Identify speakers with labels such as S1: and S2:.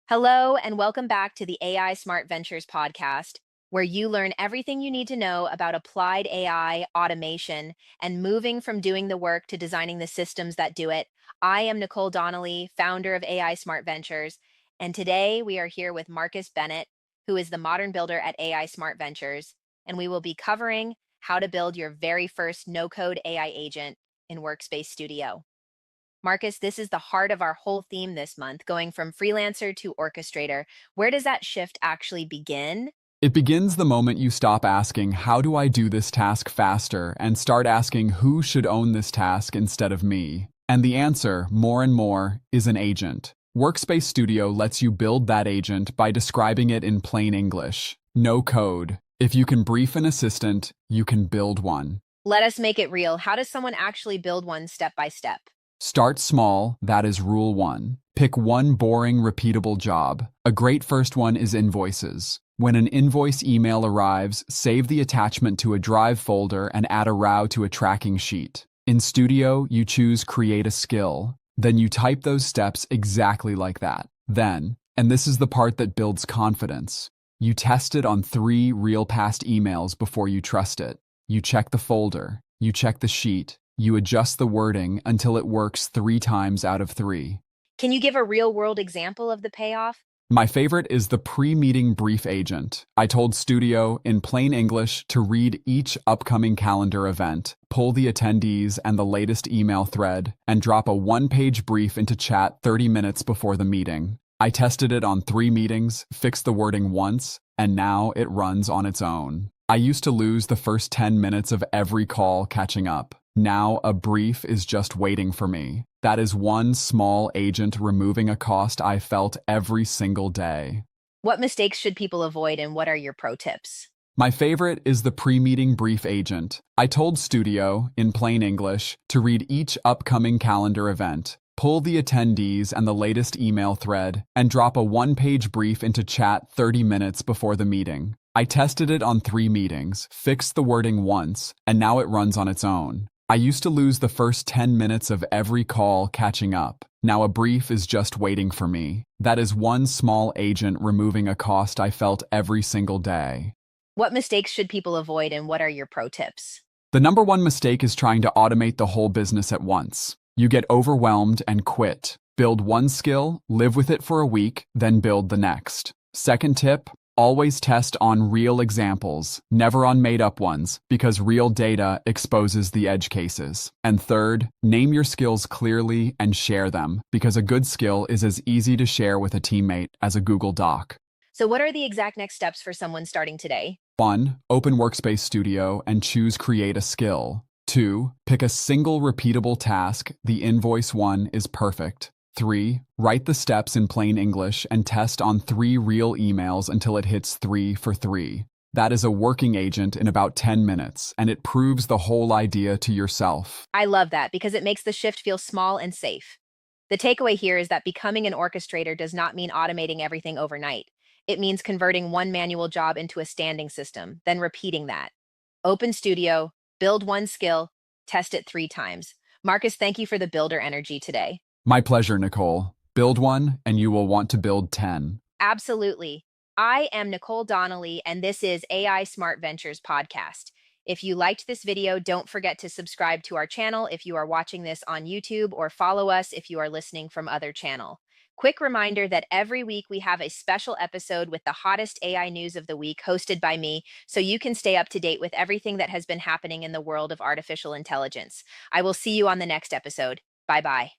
S1: Hello, and welcome back to the AI Smart Ventures podcast, where you learn everything you need to know about applied AI, automation, and moving from doing the work to designing the systems that do it. I am Nicole Donnelly, founder of AI Smart Ventures, and today we are here with Marcus Bennett, who is the modern builder at AI Smart Ventures, and we will be covering how to build your very first no-code AI agent in Workspace Studio. Marcus, this is the heart of our whole theme this month, going from freelancer to orchestrator. Where does that shift actually begin?
S2: It begins the moment you stop asking, how do I do this task faster, and start asking, who should own this task instead of me? And the answer, more and more, is an agent. Workspace Studio lets you build that agent by describing it in plain English. No code. If you can brief an assistant, you can build one.
S1: Let us make it real. How does someone actually build one step by step?
S2: Start small, that is rule one. Pick one boring, repeatable job. A great first one is invoices. When an invoice email arrives, save the attachment to a Drive folder and add a row to a tracking sheet. In Studio, you choose Create a Skill. Then you type those steps exactly like that. Then, and this is the part that builds confidence, you test it on 3 real past emails before you trust it. You check the folder, you check the sheet, you adjust the wording until it works 3 times out of 3.
S1: Can you give a real world example of the payoff?
S2: My favorite is the pre-meeting brief agent. I told Studio, in plain English, to read each upcoming calendar event, pull the attendees and the latest email thread, and drop a 1-page brief into chat 30 minutes before the meeting. I tested it on 3 meetings, fixed the wording once, and now it runs on its own. I used to lose the first 10 minutes of every call catching up. Now a brief is just waiting for me. That is one small agent removing a cost I felt every single day.
S1: What mistakes should people avoid, and what are your pro tips?
S2: My favorite is the pre-meeting brief agent. I told Studio, in plain English, to read each upcoming calendar event, pull the attendees and the latest email thread, and drop a 1-page brief into chat 30 minutes before the meeting. I tested it on 3 meetings, fixed the wording once, and now it runs on its own. I used to lose the first 10 minutes of every call catching up. Now a brief is just waiting for me. That is one small agent removing a cost I felt every single day.
S1: What mistakes should people avoid, and what are your pro tips?
S2: The number one mistake is trying to automate the whole business at once. You get overwhelmed and quit. Build one skill, live with it for a week, then build the next. Second tip, always test on real examples, never on made-up ones, because real data exposes the edge cases. And third, name your skills clearly and share them, because a good skill is as easy to share with a teammate as a Google Doc.
S1: So, what are the exact next steps for someone starting today?
S2: 1. Open Workspace Studio and choose Create a Skill. 2. Pick a single repeatable task. The invoice one is perfect. 3. Write the steps in plain English and test on 3 real emails until it hits 3 for 3. That is a working agent in about 10 minutes, and it proves the whole idea to yourself.
S1: I love that because it makes the shift feel small and safe. The takeaway here is that becoming an orchestrator does not mean automating everything overnight. It means converting one manual job into a standing system, then repeating that. Open Studio, build one skill, test it 3 times. Marcus, thank you for the builder energy today.
S2: My pleasure, Nicole. Build one, and you will want to build 10.
S1: Absolutely. I am Nicole Donnelly, and this is AI Smart Ventures podcast. If you liked this video, don't forget to subscribe to our channel if you are watching this on YouTube, or follow us if you are listening from other channel. Quick reminder that every week we have a special episode with the hottest AI news of the week hosted by me, so you can stay up to date with everything that has been happening in the world of artificial intelligence. I will see you on the next episode. Bye-bye.